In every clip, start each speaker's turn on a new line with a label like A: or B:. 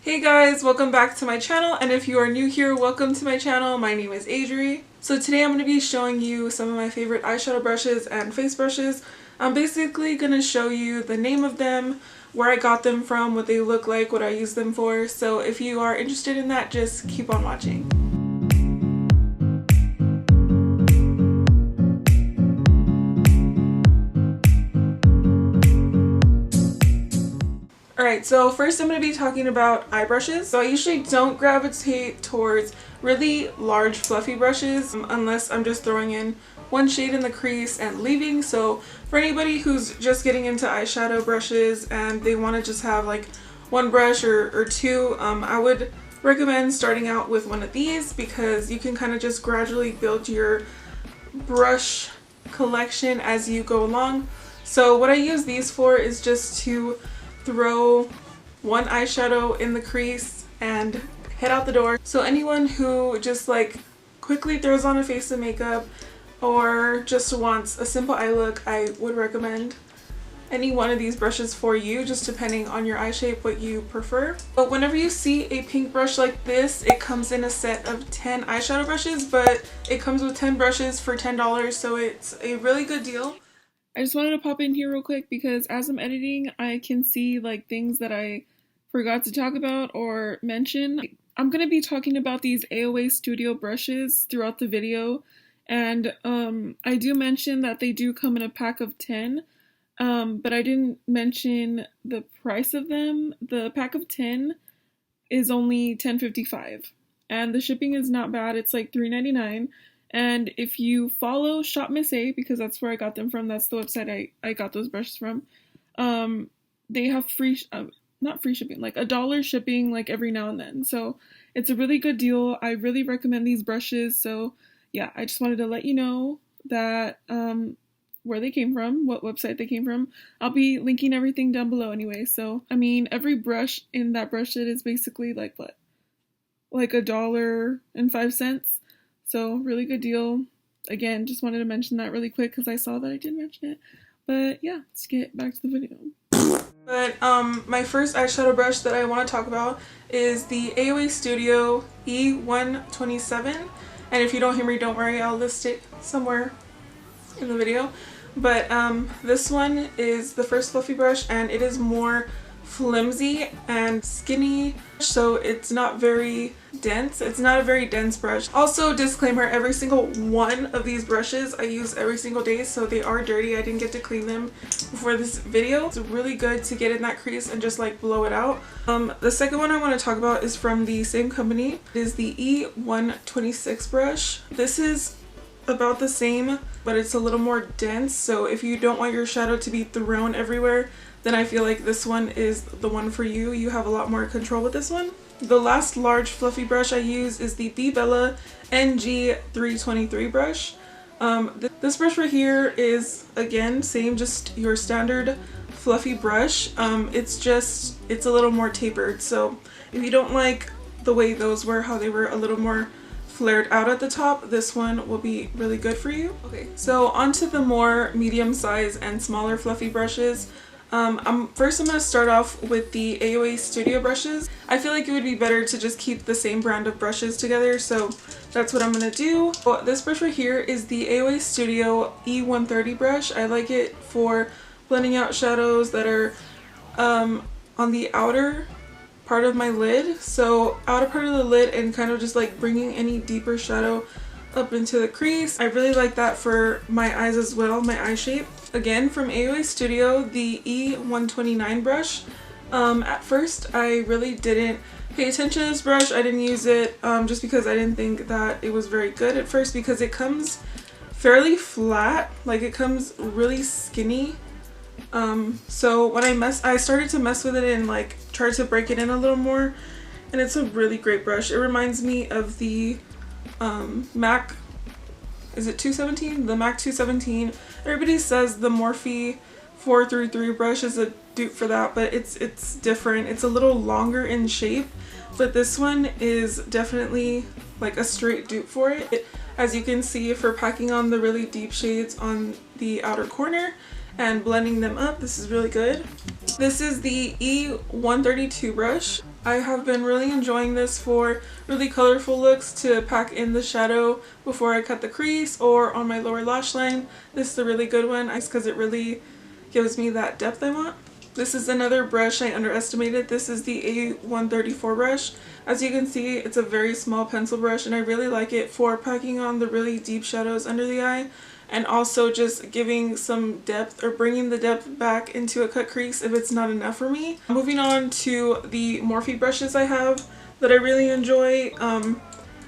A: Hey guys, welcome back to my channel, and if you are new here, welcome to my channel. My name is Adri. So today I'm going to be showing you some of my favorite eyeshadow brushes and face brushes. I'm basically going to show you the name of them, where I got them from, what they look like, what I use them for. So if you are interested in that, just keep on watching. Alright, so first I'm going to be talking about eye brushes. So I usually don't gravitate towards really large fluffy brushes unless I'm just throwing in one shade in the crease and leaving. So for anybody who's just getting into eyeshadow brushes and they want to just have like one brush or two, I would recommend starting out with one of these because you can kind of just gradually build your brush collection as you go along. So what I use these for is just to throw one eyeshadow in the crease and head out the door. So anyone who just like quickly throws on a face of makeup or just wants a simple eye look, I would recommend any one of these brushes for you, just depending on your eye shape, what you prefer. But whenever you see a pink brush like this, it comes in a set of 10 eyeshadow brushes, but it comes with 10 brushes for $10, so it's a really good deal. I just wanted to pop in here real quick because as I'm editing, I can see like things that I forgot to talk about or mention. I'm going to be talking about these AOA Studio brushes throughout the video, and I do mention that they do come in a pack of 10, but I didn't mention the price of them. The pack of 10 is only $10.55, and the shipping is not bad. It's like $3.99. And if you follow Shop Miss A, because that's where I got them from, that's the website I got those brushes from, they have free, not free shipping, like $1 shipping like every now and then. So it's a really good deal. I really recommend these brushes. So yeah, I just wanted to let you know that where they came from, what website they came from. I'll be linking everything down below anyway. So, I mean, every brush in that brush set is basically like what? Like $1.05. So really good deal. Again, just wanted to mention that really quick because I saw that I didn't mention it. But yeah, let's get back to the video. But my first eyeshadow brush that I want to talk about is the AOA Studio E127. And if you don't hear me, don't worry, I'll list it somewhere in the video. But this one is the first fluffy brush, and it is more flimsy and skinny, so it's not very dense. It's not a very dense brush. Also, disclaimer, every single one of these brushes I use every single day, so they are dirty. I didn't get to clean them before this video. It's really good to get in that crease and just like blow it out. The second one I want to talk about is from the same company. It is the E126 brush. This is about the same, but it's a little more dense, so if you don't want your shadow to be thrown everywhere, then I feel like this one is the one for you. You have a lot more control with this one. The last large fluffy brush I use is the BeBella NG323 brush. This brush right here is, again, same, just your standard fluffy brush. It's a little more tapered, so if you don't like the way those were, how they were a little more flared out at the top, this one will be really good for you. Okay, so onto the more medium size and smaller fluffy brushes. First I'm going to start off with the AOA Studio brushes. I feel like it would be better to just keep the same brand of brushes together, so that's what I'm going to do. Well, this brush right here is the AOA Studio E130 brush. I like it for blending out shadows that are on the outer part of my lid, so outer part of the lid, and kind of just like bringing any deeper shadow up into the crease. I really like that for my eyes as well, my eye shape. Again, from AOA Studio, the E129 brush. At first I really didn't pay attention to this brush. I didn't use it just because I didn't think that it was very good at first, because it comes fairly flat, like it comes really skinny. So when I started to mess with it and like try to break it in a little more, and it's a really great brush. It reminds me of the MAC, is it 217? The MAC 217. Everybody says the Morphe 433 brush is a dupe for that, but it's different. It's a little longer in shape, but this one is definitely like a straight dupe for it. As you can see, for packing on the really deep shades on the outer corner and blending them up, this is really good. This is the E132 brush. I have been really enjoying this for really colorful looks to pack in the shadow before I cut the crease or on my lower lash line. This is a really good one because it really gives me that depth I want. This is another brush I underestimated. This is the A134 brush. As you can see, it's a very small pencil brush and I really like it for packing on the really deep shadows under the eye and also just giving some depth or bringing the depth back into a cut crease if it's not enough for me. Moving on to the Morphe brushes I have that I really enjoy. I'm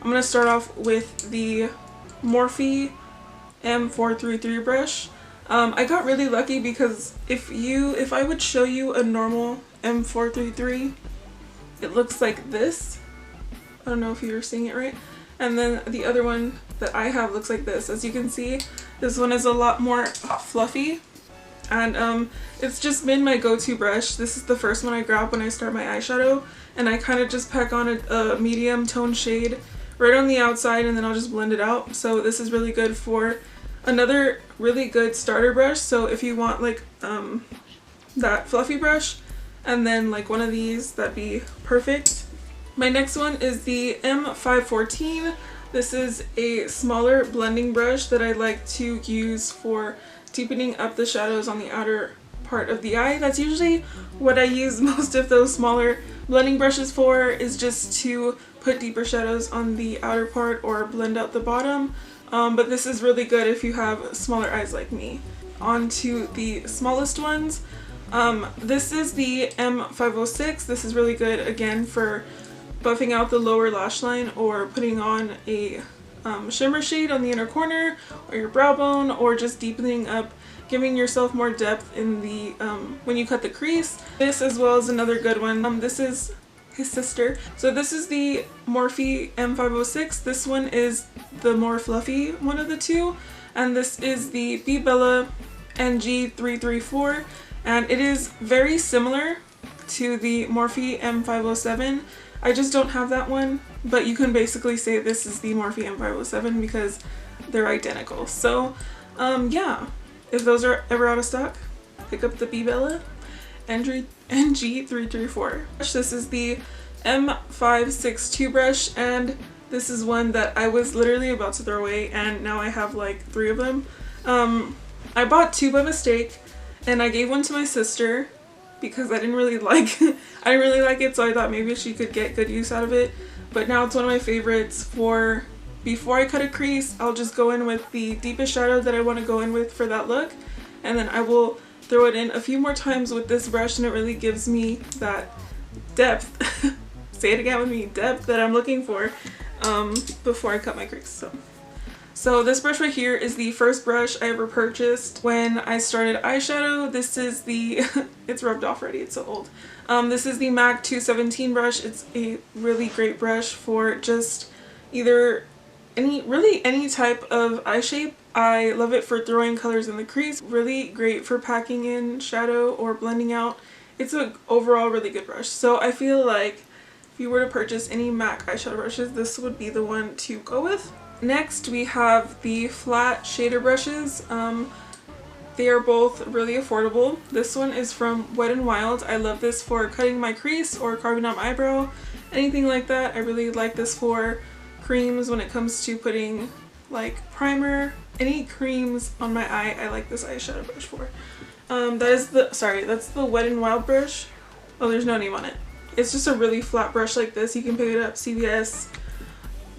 A: going to start off with the Morphe M433 brush. I got really lucky because if I would show you a normal M433, it looks like this. I don't know if you're seeing it right. And then the other one that I have looks like this. As you can see, this one is a lot more fluffy. And it's just been my go-to brush. This is the first one I grab when I start my eyeshadow. And I kind of just pack on a medium tone shade right on the outside and then I'll just blend it out. So this is really good for another really good starter brush. So if you want like that fluffy brush and then like one of these, that'd be perfect. My next one is the M514. This is a smaller blending brush that I like to use for deepening up the shadows on the outer part of the eye. That's usually what I use most of those smaller blending brushes for, is just to put deeper shadows on the outer part or blend out the bottom. But this is really good if you have smaller eyes like me. On to the smallest ones. This is the M506. This is really good again for buffing out the lower lash line or putting on a shimmer shade on the inner corner or your brow bone, or just deepening up, giving yourself more depth in the when you cut the crease. This as well is another good one. This is his sister. So this is the Morphe M506. This one is the more fluffy one of the two, and this is the BeBella NG334, and it is very similar to the Morphe M507. I just don't have that one, but you can basically say this is the Morphe M507 because they're identical. So yeah, if those are ever out of stock, pick up the BeBella NG334. This is the M562 brush, and this is one that I was literally about to throw away and now I have like 3 of them. I bought 2 by mistake and I gave one to my sister because I didn't really like it, so I thought maybe she could get good use out of it. But now it's one of my favorites for before I cut a crease. I'll just go in with the deepest shadow that I want to go in with for that look, and then I will throw it in a few more times with this brush, and it really gives me that depth say it again with me, depth that I'm looking for before I cut my crease. So this brush right here is the first brush I ever purchased when I started eyeshadow. This is the it's rubbed off already, it's so old. This is the MAC 217 brush. It's a really great brush for just either any type of eye shape. I love it for throwing colors in the crease. Really great for packing in shadow or blending out. It's an overall really good brush. So I feel like if you were to purchase any MAC eyeshadow brushes, this would be the one to go with. Next we have the flat shader brushes. They are both really affordable. This one is from Wet n Wild. I love this for cutting my crease or carving out my eyebrow, anything like that. I really like this for creams when it comes to putting like primer, any creams on my eye. I like this eyeshadow brush for. That's the Wet n Wild brush. Oh, there's no name on it. It's just a really flat brush like this. You can pick it up CVS,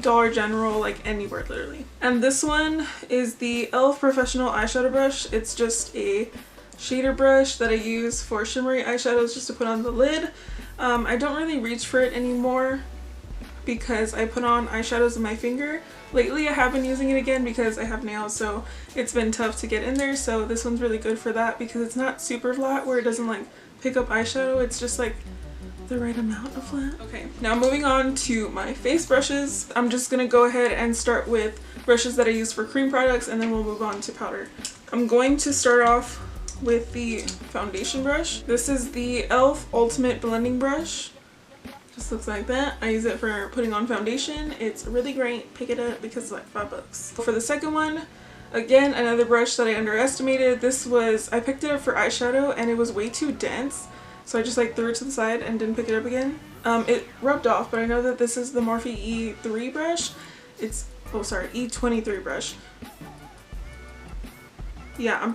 A: Dollar General, like anywhere literally. And this one is the E.L.F. Professional Eyeshadow Brush. It's just a shader brush that I use for shimmery eyeshadows just to put on the lid. I don't really reach for it anymore because I put on eyeshadows in my finger. Lately I have been using it again because I have nails, so it's been tough to get in there. So this one's really good for that because it's not super flat where it doesn't like pick up eyeshadow. It's just like the right amount of flat. Okay, now moving on to my face brushes. I'm just gonna go ahead and start with brushes that I use for cream products, and then we'll move on to powder. I'm going to start off with the foundation brush. This is the E.L.F. Ultimate Blending Brush. Just looks like that. I use it for putting on foundation. It's really great. Pick it up because it's like $5. For the second one, again, another brush that I underestimated. I picked it up for eyeshadow and it was way too dense. So I just like threw it to the side and didn't pick it up again. It rubbed off, but I know that this is the Morphe E3 brush. It's, oh sorry, E23 brush. Yeah,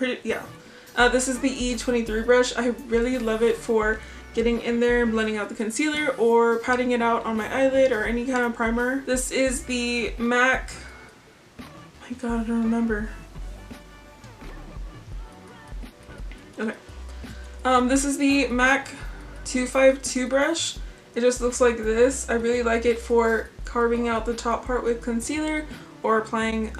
A: this is the E23 brush. I really love it for getting in there and blending out the concealer or patting it out on my eyelid or any kind of primer. This is the MAC, my god, I don't remember. Okay. This is the MAC 252 brush. It just looks like this. I really like it for carving out the top part with concealer or applying,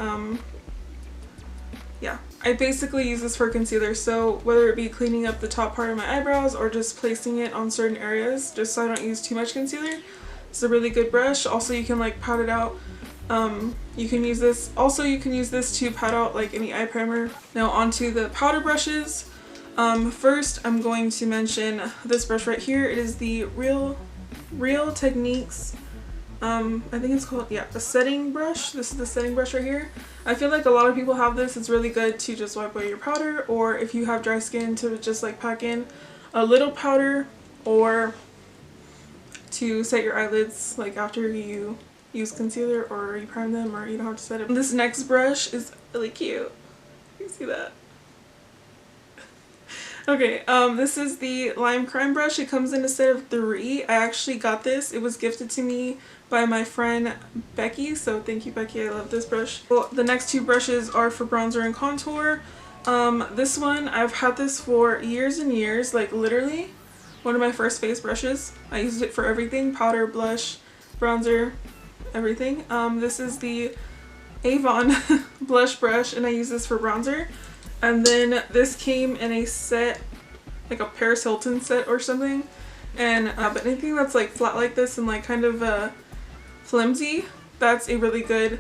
A: yeah. I basically use this for concealer, so whether it be cleaning up the top part of my eyebrows or just placing it on certain areas just so I don't use too much concealer. It's a really good brush. Also, you can like pat it out. You can use this. Also, you can use this to pat out like any eye primer. Now onto the powder brushes. First, I'm going to mention this brush right here. It is the Real Techniques. I think it's called, yeah, a setting brush. This is the setting brush right here. I feel like a lot of people have this. It's really good to just wipe away your powder, or if you have dry skin, to just like pack in a little powder, or to set your eyelids like after you use concealer or you prime them, or you don't have to set it. This next brush is really cute. You see that? Okay, this is the Lime Crime brush. It comes in a set of 3. I actually got this. It was gifted to me by my friend Becky, so thank you, Becky. I love this brush. Well, the next 2 brushes are for bronzer and contour. This one, I've had this for years and years, like literally one of my first face brushes. I used it for everything, powder, blush, bronzer, everything. This is the Avon blush brush, and I use this for bronzer. And then this came in a set, like a Paris Hilton set or something. And but anything that's like flat like this and like kind of flimsy, that's a really good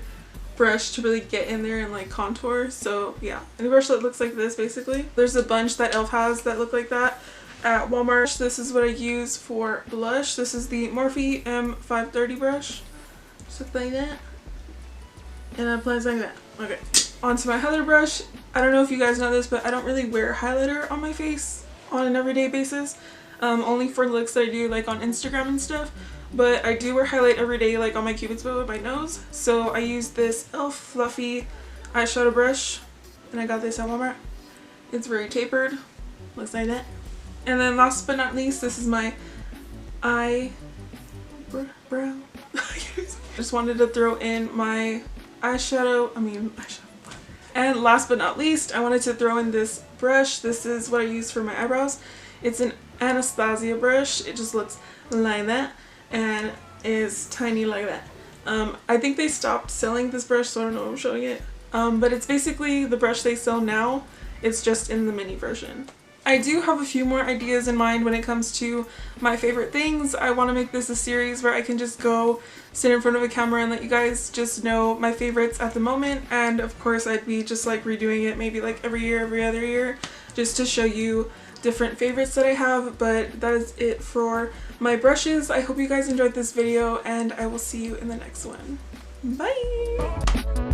A: brush to really get in there and like contour. So yeah, any brush that looks like this basically. There's a bunch that E.L.F has that look like that at Walmart. This is what I use for blush. This is the Morphe M530 brush. Just like that. And it applies like that. Okay. Onto my highlighter brush. I don't know if you guys know this, but I don't really wear highlighter on my face on an everyday basis. Only for looks that I do like on Instagram and stuff. But I do wear highlight every day, like on my cupid's bow with my nose. So I use this E.L.F fluffy eyeshadow brush, and I got this at Walmart. It's very tapered, looks like that. And then last but not least, this is my eyebrow. I just wanted to throw in my eyeshadow. And last but not least, I wanted to throw in this brush. This is what I use for my eyebrows. It's an Anastasia brush. It just looks like that and is tiny like that. I think they stopped selling this brush, so I don't know if I'm showing it. But it's basically the brush they sell now. It's just in the mini version. I do have a few more ideas in mind when it comes to my favorite things. I want to make this a series where I can just go sit in front of a camera and let you guys just know my favorites at the moment. And of course I'd be just like redoing it maybe like every year, every other year, just to show you different favorites that I have. But that is it for my brushes. I hope you guys enjoyed this video, and I will see you in the next one. Bye!